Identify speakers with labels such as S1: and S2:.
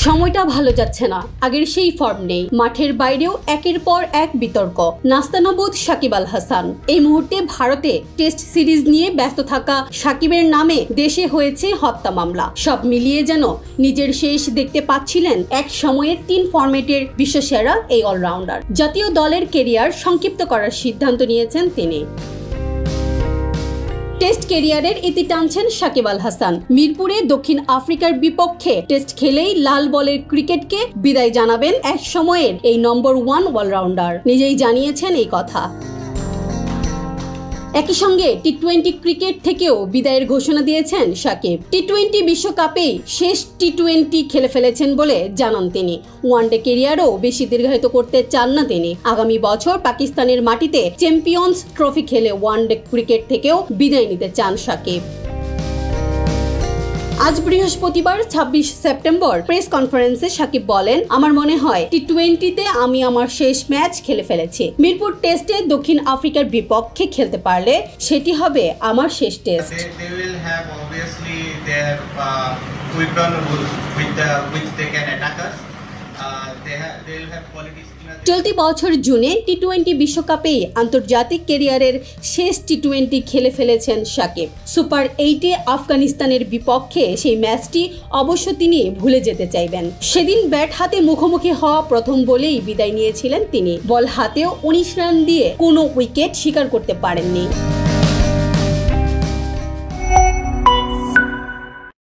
S1: সময়টা ভালো যাচ্ছে না, আগের সেই ফর্ম নেই। মাঠের বাইরেও একের পর এক বিতর্ক। নাস্তানাবুদ সাকিব আল হাসান। এই মুহূর্তে ভারতে টেস্ট সিরিজ নিয়ে ব্যস্ত থাকা সাকিবের নামে দেশে হয়েছে হত্যা মামলা। সব মিলিয়ে যেন নিজের শেষ দেখতে পাচ্ছিলেন এক সময়ের 3 ফরম্যাটের বিশ্বসেরা এই অলরাউন্ডার। জাতীয় দলের কেরিয়ার সংক্ষিপ্ত করার সিদ্ধান্ত নিয়েছেন তিনি। টেস্ট ক্যারিয়ারের ইতি টানছেন সাকিব আল হাসান। মিরপুরে দক্ষিণ আফ্রিকার বিপক্ষে টেস্ট খেলেই লাল বলের ক্রিকেটকে বিদায় জানাবেন এক সময়ের এই নম্বর 1 অলরাউন্ডার। নিজেই জানিয়েছেন এই কথা। একই সঙ্গে টি-20 ক্রিকেট থেকেও বিদায়ের ঘোষণা দিয়েছেন সাকিব। টি-20 বিশ্বকাপেই শেষ টি-20 খেলে ফেলেছেন বলে জানান তিনি। ওয়ানডে ক্যারিয়ারও বেশি দীর্ঘায়িত করতে চান না তিনি। আগামী বছর পাকিস্তানের মাটিতে চ্যাম্পিয়ন্স ট্রফি খেলে ওয়ানডে ক্রিকেট থেকেও বিদায় নিতে চান সাকিব। আজ বৃহস্পতিবার 26 সেপ্টেম্বর প্রেস কনফারেন্সে সাকিব বলেন, আমার মনে হয় টি-20তে আমি আমার শেষ ম্যাচ খেলে ফেলেছি। মিরপুর টেস্টে দক্ষিণ আফ্রিকার বিপক্ষে খেলতে পারলে সেটি হবে আমার শেষ টেস্ট। চলতি বছর জুনে টি-20 বিশ্বকাপেই আন্তর্জাতিক ক্যারিয়ারের শেষ টি-20 খেলে ফেলেছেন সাকিব। সুপার 8-এ আফগানিস্তানের বিপক্ষে সেই ম্যাচটি অবশ্য তিনি ভুলে যেতে চাইবেন। সেদিন ব্যাট হাতে মুখোমুখি হওয়া প্রথম বলেই বিদায় নিয়েছিলেন তিনি। বল হাতেও 19 রান দিয়ে কোনো উইকেট শিকার করতে পারেননি।